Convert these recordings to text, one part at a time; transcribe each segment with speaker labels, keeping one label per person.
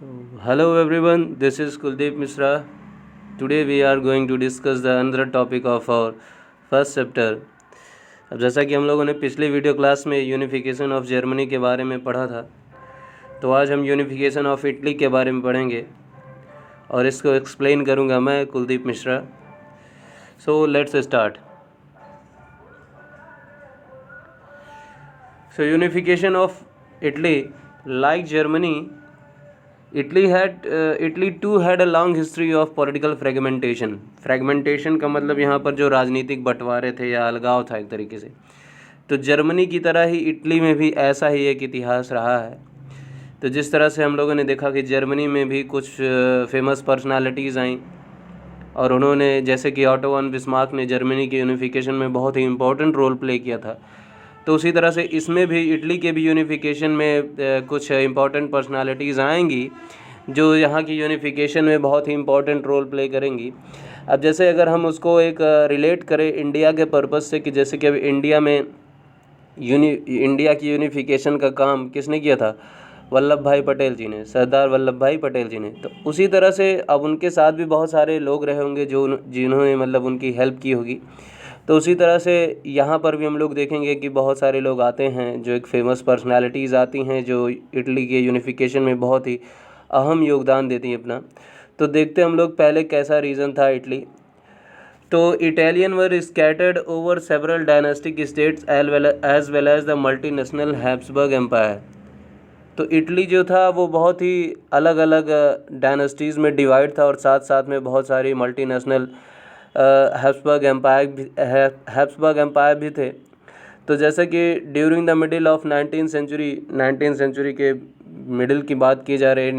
Speaker 1: So, hello everyone, this is Kuldeep Misra. Today we are going to discuss the another topic of our first chapter. अब जैसा कि हम लोगों ने पिछली वीडियो क्लास में यूनिफिकेशन ऑफ जर्मनी के बारे में पढ़ा था, तो आज हम यूनिफिकेशन ऑफ इटली के बारे में पढ़ेंगे और इसको एक्सप्लेन करूँगा मैं Kuldeep Mishra. So let's start. So unification of Italy, like Germany, Italy too had a long history of political fragmentation. Fragmentation का मतलब यहाँ पर जो राजनीतिक बंटवारे थे या अलगाव था एक तरीके से, तो जर्मनी की तरह ही इटली में भी ऐसा ही एक इतिहास रहा है. तो जिस तरह से हम लोगों ने देखा कि जर्मनी में भी कुछ फेमस पर्सनालिटीज़ आई और उन्होंने, जैसे कि ऑटो वन बिस्मार्क ने जर्मनी के यूनिफिकेशन में बहुत ही इम्पोर्टेंट रोल प्ले किया था, तो उसी तरह से इसमें भी इटली के भी यूनिफिकेशन में कुछ इम्पॉर्टेंट पर्सनालिटीज़ आएंगी जो यहाँ की यूनिफिकेशन में बहुत ही इम्पॉर्टेंट रोल प्ले करेंगी. अब जैसे अगर हम उसको एक रिलेट करें इंडिया के पर्पज़ से, कि जैसे कि अब इंडिया में इंडिया की यूनिफिकेशन का काम किसने किया था? वल्लभ भाई पटेल जी ने, सरदार वल्लभ भाई पटेल जी ने. तो उसी तरह से अब उनके साथ भी बहुत सारे लोग रहे होंगे जिन्होंने मतलब उनकी हेल्प की होगी. तो उसी तरह से यहाँ पर भी हम लोग देखेंगे कि बहुत सारे लोग आते हैं जो एक फेमस पर्सनालिटीज़ आती हैं जो इटली के यूनिफिकेशन में बहुत ही अहम योगदान देती हैं अपना. तो देखते हम लोग पहले कैसा रीज़न था इटली. तो Italian were scattered over several dynastic states as well as the multinational Habsburg empire. तो इटली जो था वो बहुत ही अलग अलग डायनेस्टीज़ में डिवाइड था और साथ साथ में बहुत सारी मल्टीनेशनल हैब्सबर्ग एम्पायर भी थे. तो जैसे कि during the middle of 19th century के मिडिल की बात की जा रही है,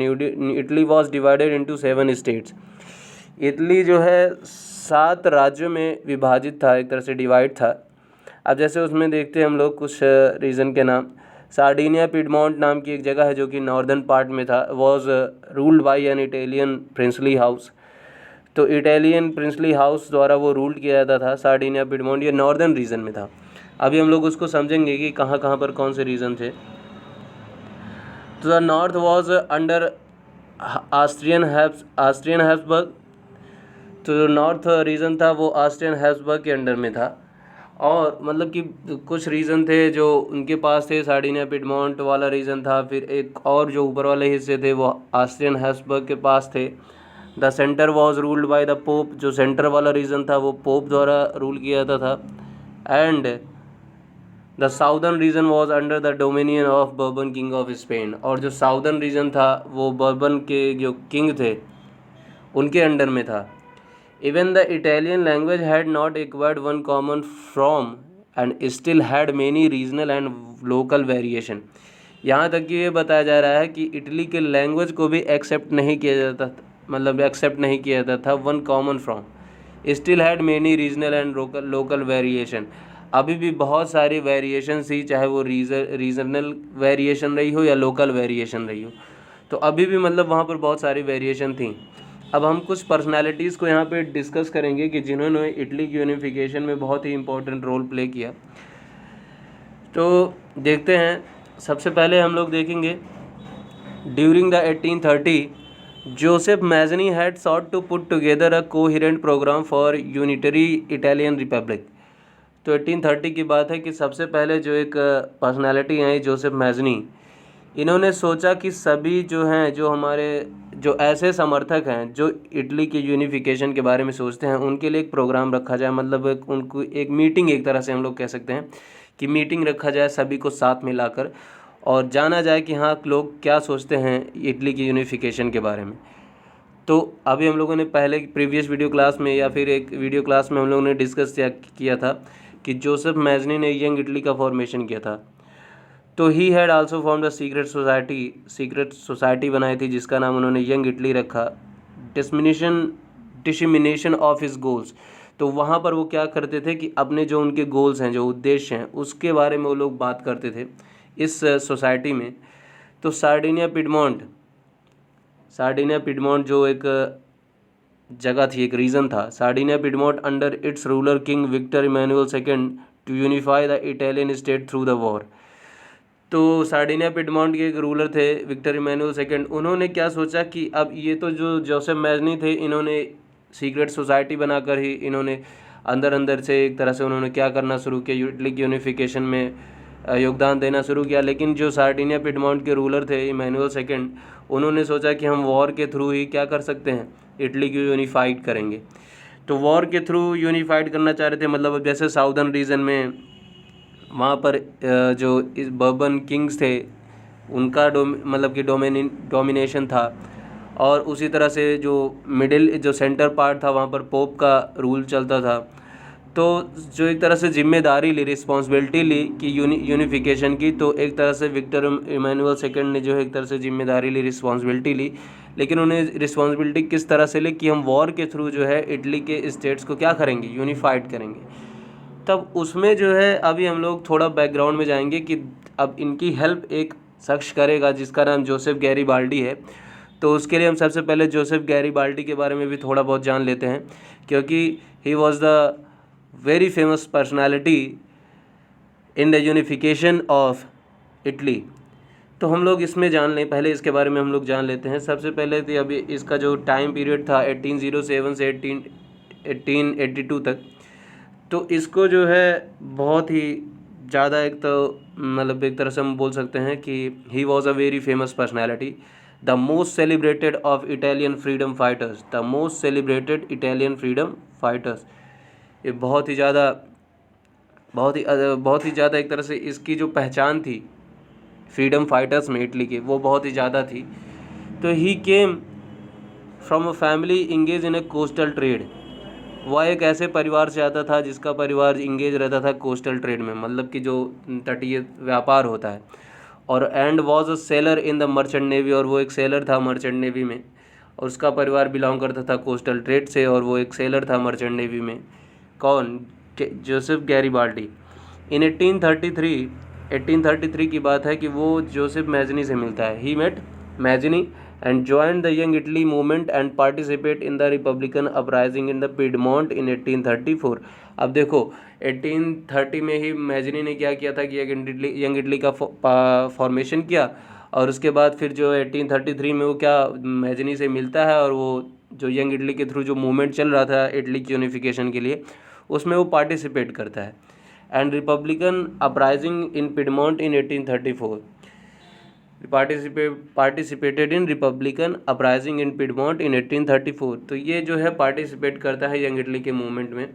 Speaker 1: Italy was divided into 7 states. Italy जो है 7 राज्यों में विभाजित था, एक तरह से डिवाइड था. अब जैसे उसमें देखते हैं हम लोग कुछ रीजन के नाम. सार्डिनिया पिडमोंट नाम की एक जगह है जो कि नॉर्दर्न पार्ट में था, was ruled by an Italian princely house. तो इटालियन प्रिंसली हाउस द्वारा वो रूल किया जाता था. सार्डिनिया पिडमोंट ये नॉर्दर्न रीजन में था. अभी हम लोग उसको समझेंगे कि कहाँ कहाँ पर कौन से रीजन थे. तो the north was under Austrian Habsburg. तो जो नॉर्थ रीजन था वो ऑस्ट्रियन हैब्सबर्ग के अंडर में था. और मतलब कि कुछ रीजन थे जो उनके पास थे, सार्डिनिया पिडमोंट वाला रीजन था, फिर एक और जो ऊपर वाले हिस्से थे वो ऑस्ट्रियन हैब्सबर्ग के पास थे. The centre was ruled by the pope. जो सेंटर वाला रीजन था वो पोप द्वारा रूल किया जाता था. And the southern region was under the dominion of bourbon king of Spain. और जो साउदर्न रीजन था वो बर्बन के जो किंग थे उनके अंडर में था. Even the Italian language had not acquired one common from and still had many regional and local variation. यहाँ तक कि ये बताया जा रहा है कि इटली के लैंग्वेज को भी एक्सेप्ट नहीं किया जाता, मतलब एक्सेप्ट नहीं किया जाता था one common from. Still had many regional and local variation. अभी भी बहुत सारी वेरिएशन थी, चाहे वो रीजनल वेरिएशन रही हो या लोकल वेरिएशन रही हो. तो अभी भी मतलब वहाँ पर बहुत सारी वेरिएशन थी. अब हम कुछ पर्सनालिटीज़ को यहाँ पे डिस्कस करेंगे कि जिन्होंने इटली की यूनिफिकेशन में बहुत ही इम्पोर्टेंट रोल प्ले किया. तो देखते हैं, सबसे पहले हम लोग देखेंगे during the 1830 Joseph Mazzini had sought to put together a coherent programme for unitary Italian republic. तो 1830 की बात है कि सबसे पहले जो एक पर्सनालिटी आई जोसेफ मैजनी, इन्होंने सोचा कि सभी जो हैं, जो हमारे जो ऐसे समर्थक हैं जो इटली के यूनिफिकेशन के बारे में सोचते हैं, उनके लिए एक प्रोग्राम रखा जाए. मतलब उनको एक मीटिंग, एक तरह से हम लोग कह सकते हैं कि मीटिंग रखा जाए सभी को साथ में लाकर और जाना जाए कि हाँ लोग क्या सोचते हैं इटली की यूनिफिकेशन के बारे में. तो अभी हम लोगों ने पहले प्रीवियस वीडियो क्लास में या फिर एक वीडियो क्लास में हम लोगों ने डिस्कस किया था कि जोसेफ मैजनी ने यंग इटली का फॉर्मेशन किया था. तो he had also form the secret society बनाई थी जिसका नाम उन्होंने यंग इटली रखा. Dissemination of his goals. तो वहाँ पर वो क्या करते थे कि अपने जो उनके गोल्स हैं, जो उद्देश्य हैं, उसके बारे में वो लोग बात करते थे इस सोसाइटी में. तो सार्डिनिया पिडमोंट जो एक जगह थी, एक रीजन था, Sardinia Piedmont under its ruler king Victor Emmanuel II to unify the Italian state through the war. तो सार्डिनिया पिडमॉन्ट के एक रूलर थे विक्टर इमैनुअल सेकंड, उन्होंने क्या सोचा कि अब ये तो जो जोसेफ मैजनी थे, इन्होंने सीक्रेट सोसाइटी बनाकर ही इन्होंने अंदर अंदर से एक तरह से उन्होंने क्या करना शुरू किया, इटली की यूनिफिकेशन में योगदान देना शुरू किया। लेकिन जो सार्डिनिया पिडमॉन्ट के रूलर थे इमैनुअल सेकंड, उन्होंने सोचा कि हम वॉर के थ्रू ही क्या कर सकते हैं, इटली को यूनिफाइड करेंगे। तो वॉर के थ्रू यूनिफाइड करना चाह रहे थे, मतलब जैसे साउदर्न रीजन में वहाँ पर जो इस बर्बन किंग्स थे उनका मतलब कि डोमिनेशन था, और उसी तरह से जो मिडिल जो सेंटर पार्ट था वहाँ पर पोप का रूल चलता था। तो जो एक तरह से जिम्मेदारी ली, रिस्पॉन्सिबिलिटी ली कि यूनिफिकेशन की, तो एक तरह से विक्टर इमैनुअल सेकंड ने जो है एक तरह से जिम्मेदारी ली, रिस्पॉन्सिबिलिटी ली। लेकिन उन्हें रिस्पॉन्सिबिलिटी किस तरह से ली कि हम वॉर के थ्रू जो है इटली के स्टेट्स को क्या करेंगे, यूनिफाइड करेंगे। तब उसमें जो है अभी हम लोग थोड़ा बैकग्राउंड में जाएंगे कि अब इनकी हेल्प एक शख्स करेगा जिसका नाम जोसेफ गैरीबाल्डी है। तो उसके लिए हम सबसे पहले जोसेफ गैरीबाल्डी के बारे में भी थोड़ा बहुत जान लेते हैं, क्योंकि he was the very famous personality in the unification of Italy. तो हम लोग इसमें जान लें, पहले इसके बारे में हम लोग जान लेते हैं। सबसे पहले तो अभी इसका जो टाइम पीरियड था 1807 से 1882 तक, तो इसको जो है बहुत ही ज़्यादा एक तो मतलब एक तरह से हम बोल सकते हैं कि he was a very famous personality, the most celebrated of Italian freedom fighters, the most celebrated Italian freedom fighters. ये बहुत ही ज़्यादा एक तरह से इसकी जो पहचान थी फ्रीडम फाइटर्स में इटली के, वो बहुत ही ज़्यादा थी। तो he came from a family engage in a coastal trade, वह एक ऐसे परिवार से आता था जिसका परिवार इंगेज रहता था कोस्टल ट्रेड में, मतलब कि जो तटीय व्यापार होता है। और and was a seller in the merchant navy, और वो एक सेलर था मर्चेंट नेवी में, और उसका परिवार बिलोंग करता था कोस्टल ट्रेड से, और वो एक सेलर था मर्चेंट नेवी में। कौन? Joseph Garibaldi. इन 1833 की बात है कि वो जोसेफ मैजनी से मिलता है। He met Mazzini and joined the Young Italy movement and participate in the Republican uprising in the Piedmont in 1834। अब देखो 1830 में ही मैजनी ने क्या किया था कि यंग इटली का फॉर्मेशन किया, और उसके बाद फिर जो 1833 में वो क्या मैजनी से मिलता है, और वो जो यंग इटली के थ्रू जो मूवमेंट चल रहा था इटली की यूनिफिकेशन के लिए, उसमें वो पार्टिसिपेट करता है। And Republican uprising in Piedmont in 1834, participated in Republican uprising in Piedmont in 1834। तो ये जो है पार्टिसिपेट करता है यंग इटली के मूवमेंट में।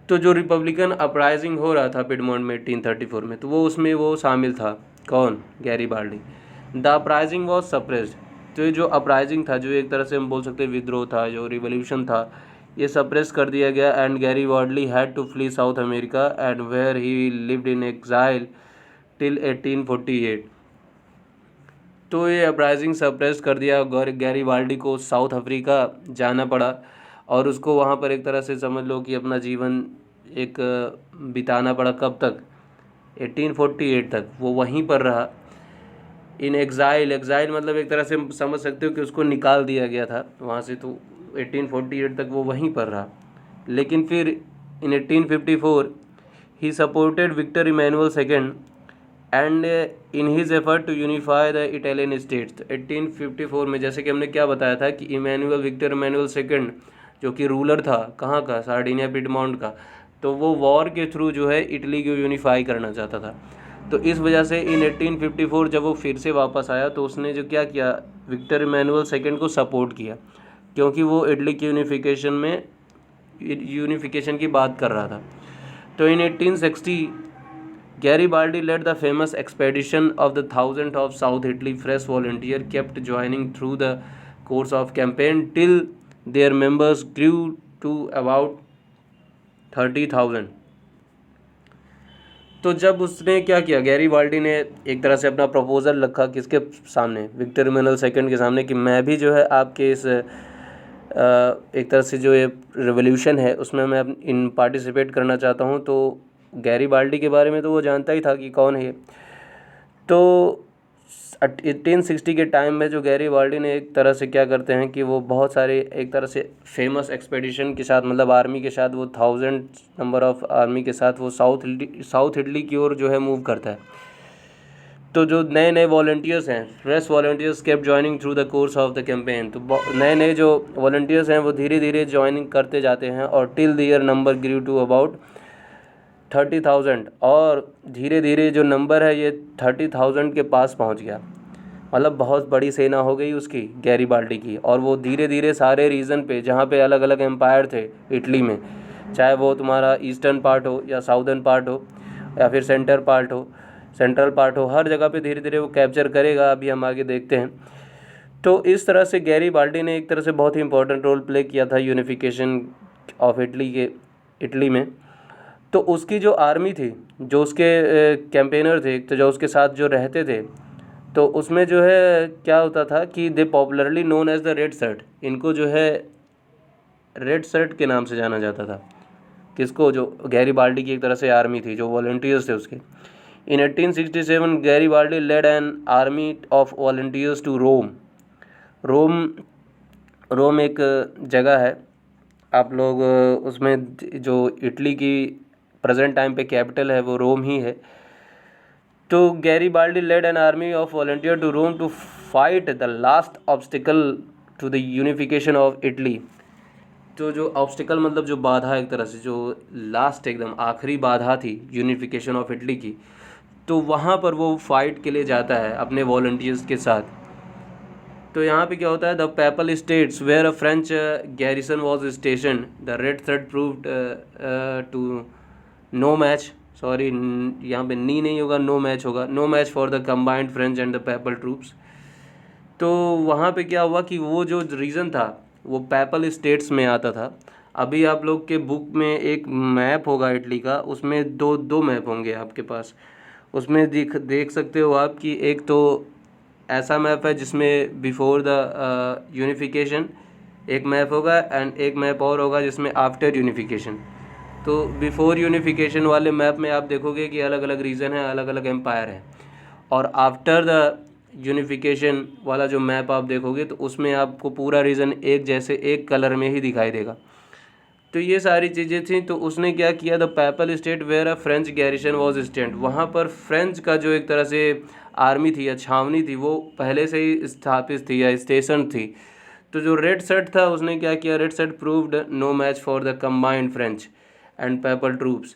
Speaker 1: तो जो रिपब्लिकन अपराइजिंग हो रहा था पिडमॉन्ट में 1834 में, तो वो उसमें वो शामिल था। कौन? Garibaldi. The uprising was suppressed, तो ये जो अपराइजिंग था, जो एक तरह से हम बोल सकते हैं विद्रोह था, जो रिवोल्यूशन था, ये सप्रेस कर दिया गया। And Garibaldi had to flee South America and where he lived in exile till 1848। तो ये अपराइजिंग सप्रेस कर दिया, गैरीबाल्डी को साउथ अफ्रीका जाना पड़ा, और उसको वहाँ पर एक तरह से समझ लो कि अपना जीवन एक बिताना पड़ा। कब तक? 1848 तक वो वहीं पर रहा। इन एग्ज़ाइल मतलब एक तरह से समझ सकते हो कि उसको निकाल दिया गया था वहाँ से, तो 1848 तक वो वहीं पर रहा। लेकिन फिर in 1854 he supported Victor Emmanuel second and in his effort to unify the Italian states. 1854 में जैसे कि हमने क्या बताया था कि विक्टर इमैनुअल सेकंड जो कि रूलर था कहाँ का? सार्डिनिया पिडमॉन्ट का, तो वो वॉर के थ्रू जो है इटली को यूनिफाई करना चाहता था। तो इस वजह से इन 1854 जब वो फिर से वापस आया, तो उसने जो क्या किया, विक्टर इमैनुअल सेकंड को सपोर्ट किया, क्योंकि वो इटली की यूनिफिकेशन की बात कर रहा था। तो इन 1860 Garibaldi led the famous expedition of the Thousand of South Italy. Fresh volunteer kept joining through the course of campaign till their members grew to about 30,000। तो जब उसने क्या किया, गैरीबाल्डी ने एक तरह से अपना प्रपोजल रखा किसके सामने? विक्टर इमैनुअल सेकंड के सामने, कि मैं भी जो है आपके इस एक तरह से जो ये रेवोल्यूशन है उसमें मैं इन पार्टिसिपेट करना चाहता हूँ। तो गैरीबाल्डी के बारे में तो वो जानता ही था कि कौन है। तो 1860 के टाइम में जो गैरीबाल्डी ने एक तरह से क्या करते हैं कि वो बहुत सारे एक तरह से फेमस एक्सपेडिशन के साथ, मतलब आर्मी के साथ, वो 1000 नंबर ऑफ आर्मी के साथ वो साउथ इटली की ओर जो है मूव करता है। तो जो नए नए वॉलंटियर्स हैं, fresh volunteers kept joining through the course of the campaign, तो नए नए जो वॉलंटियर्स हैं वो धीरे धीरे ज्वाइनिंग करते जाते हैं, और till the year number grew to about 30,000, और धीरे धीरे जो नंबर है ये 30,000 के पास पहुंच गया। मतलब बहुत बड़ी सेना हो गई उसकी, गैरीबाल्डी की, और वो धीरे धीरे सारे रीजन पे, जहाँ पे अलग अलग एम्पायर थे इटली में, चाहे वो तुम्हारा ईस्टर्न पार्ट हो या साउदर्न पार्ट हो या फिर सेंट्रल पार्ट हो, हर जगह पे धीरे धीरे वो कैप्चर करेगा। अभी हम आगे देखते हैं। तो इस तरह से गैरीबाल्डी ने एक तरह से बहुत ही इंपॉर्टेंट रोल प्ले किया था यूनिफिकेशन ऑफ इटली में। तो उसकी जो आर्मी थी, जो उसके कैंपेनर थे, तो जो उसके साथ जो रहते थे, तो उसमें जो है क्या होता था कि they popularly known as the red shirt, इनको जो है रेड शर्ट के नाम से जाना जाता था। किसको? जो गैरीबाल्डी की एक तरह से आर्मी थी, जो वॉलंटियर्स थे उसके। In 1867 Garibaldi led an army of volunteers to Rome एक जगह है, आप लोग उसमें जो इटली की प्रेजेंट टाइम पे कैपिटल है वो रोम ही है। तो Garibaldi led an army of volunteer to Rome to fight the last obstacle to the unification of Italy. तो जो ऑब्स्टिकल मतलब जो बाधा, एक तरह से जो लास्ट एकदम आखिरी बाधा थी यूनिफिकेशन ऑफ इटली की, तो वहाँ पर वो फाइट के लिए जाता है अपने वॉलंटियर्स के साथ। तो यहाँ पे क्या होता है, the papal states where a French garrison was station, the red thread proved to no match, sorry यहाँ पे नी नहीं होगा, नो मैच होगा, no match for the combined French and the papal troops. तो वहाँ पे क्या हुआ कि वो जो रीज़न था वो पेपल स्टेट्स में आता था। अभी आप लोग के बुक में एक मैप होगा इटली का, उसमें दो मैप होंगे आपके पास। उसमें देख सकते हो आप कि एक तो ऐसा मैप है जिसमें बिफोर द यूनिफिकेशन एक मैप होगा, एंड एक मैप और होगा जिसमें आफ्टर यूनिफिकेशन। तो बिफोर यूनिफिकेशन वाले मैप में आप देखोगे कि अलग अलग रीजन है, अलग अलग एम्पायर है, और आफ्टर द यूनिफिकेशन वाला जो मैप आप देखोगे तो उसमें आपको पूरा रीजन एक जैसे एक कलर में ही दिखाई देगा। तो ये सारी चीज़ें थी। तो उसने क्या किया, the papal state where a French garrison was stand, वहाँ पर फ्रेंच का जो एक तरह से आर्मी थी या छावनी थी वो पहले से ही स्थापित थी या स्टेशन थी। तो जो रेड शर्ट था उसने क्या किया, red shirt proved no match for the combined French and papal troops.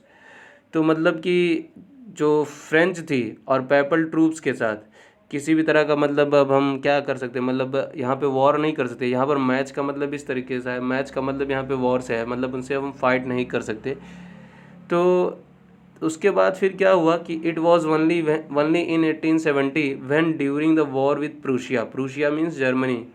Speaker 1: तो मतलब कि जो फ्रेंच थी और पेपल ट्रूप्स के साथ किसी भी तरह का, मतलब अब हम क्या कर सकते हैं, मतलब यहाँ पे वॉर नहीं कर सकते। यहाँ पर मैच का मतलब इस तरीके से है, मैच का मतलब यहाँ पे वॉर से है, मतलब उनसे हम फाइट नहीं कर सकते। तो उसके बाद फिर क्या हुआ कि it was only in 1870 when during the war with Prussia means Germany.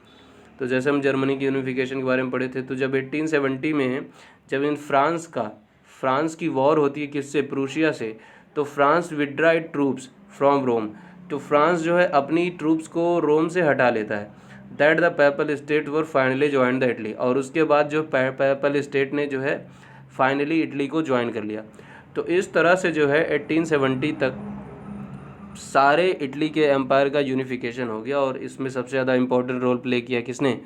Speaker 1: तो जैसे हम जर्मनी की यूनिफिकेशन के बारे में पढ़े थे, तो जब 1870 में जब इन फ्रांस की वॉर होती है किससे, प्रूशिया से, तो France withdrew it troops from Rome. तो फ्रांस जो है अपनी ट्रूप्स को रोम से हटा लेता है। That the papal state were finally join the Italy, और उसके बाद जो पेपल स्टेट ने जो है फाइनली इटली को ज्वाइन कर लिया। तो इस तरह से जो है 1870 तक सारे इटली के एम्पायर का यूनिफिकेशन हो गया। और इसमें सबसे ज़्यादा इम्पोर्टेंट रोल प्ले किया किसने,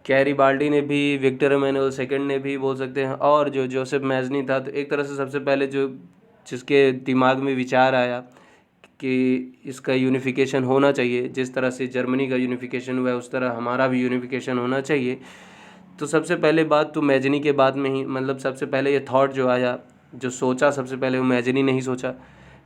Speaker 1: गैरीबाल्डी ने भी, विक्टर इमैनुअल सेकंड ने भी बोल सकते हैं, और जो जोसेफ मैजनी था। तो एक तरह से सबसे पहले जिसके दिमाग में विचार आया कि इसका यूनिफिकेशन होना चाहिए, जिस तरह से जर्मनी का यूनिफिकेशन हुआ है उस तरह हमारा भी यूनिफिकेशन होना चाहिए। तो सबसे पहले बात तो मैजनी के बाद में ही, मतलब सबसे पहले ये थॉट जो आया, जो सोचा सबसे पहले वो मैजनी ने ही सोचा।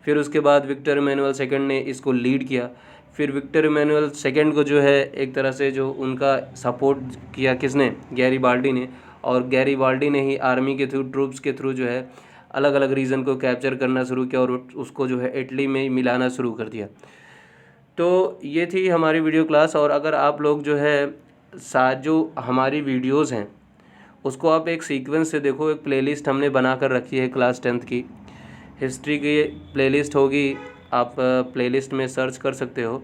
Speaker 1: फिर उसके बाद विक्टर इमैनुअल सेकंड ने इसको लीड किया। फिर विक्टर इमैनुअल सेकंड को जो है एक तरह से जो उनका सपोर्ट किया किसने, गैरीबाल्डी ने। और गैरीबाल्डी ने ही आर्मी के थ्रू, ट्रूप्स के थ्रू जो है अलग अलग रीजन को कैप्चर करना शुरू किया और उसको जो है इटली में मिलाना शुरू कर दिया। तो ये थी हमारी वीडियो क्लास। और अगर आप लोग जो है जो हमारी वीडियोस हैं उसको आप एक सीक्वेंस से देखो, एक प्लेलिस्ट हमने बना कर रखी है क्लास 10th की हिस्ट्री की प्लेलिस्ट होगी, आप प्लेलिस्ट में सर्च कर सकते हो।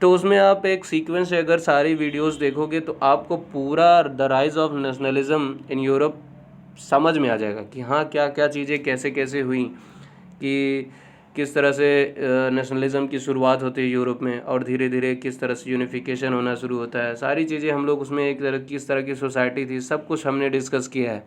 Speaker 1: तो उसमें आप एक सीक्वेंस से अगर सारी वीडियोस देखोगे तो आपको पूरा the rise of nationalism in Europe समझ में आ जाएगा कि हाँ क्या क्या चीज़ें कैसे कैसे हुई, कि किस तरह से नेशनलिज़म की शुरुआत होती है यूरोप में और धीरे धीरे किस तरह से यूनिफिकेशन होना शुरू होता है, सारी चीज़ें हम लोग उसमें एक तरह किस तरह की सोसाइटी थी, सब कुछ हमने डिस्कस किया है।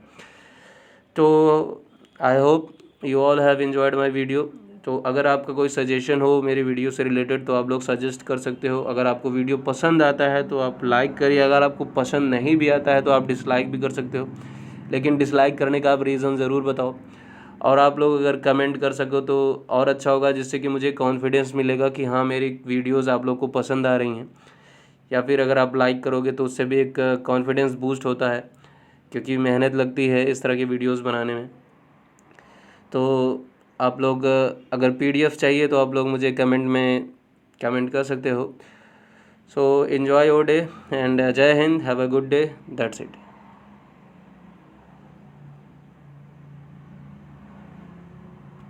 Speaker 1: तो I hope you all have enjoyed my video. तो अगर आपका कोई सजेशन हो मेरे वीडियो से रिलेटेड तो आप लोग सजेस्ट कर सकते हो। अगर आपको वीडियो पसंद आता है तो आप लाइक करिए, अगर आपको पसंद नहीं भी आता है तो आप डिसलाइक भी कर सकते हो, लेकिन डिसलाइक करने का आप रीज़न ज़रूर बताओ। और आप लोग अगर कमेंट कर सको तो और अच्छा होगा, जिससे कि मुझे कॉन्फिडेंस मिलेगा कि हाँ मेरी वीडियोज़ आप लोग को पसंद आ रही हैं। या फिर अगर आप लाइक करोगे तो उससे भी एक कॉन्फिडेंस बूस्ट होता है, क्योंकि मेहनत लगती है इस तरह की वीडियोज़ बनाने में। तो आप लोग अगर PDF चाहिए तो आप लोग मुझे कमेंट में कमेंट कर सकते हो। So enjoy your day and जय हिंद, have a good day, that's it.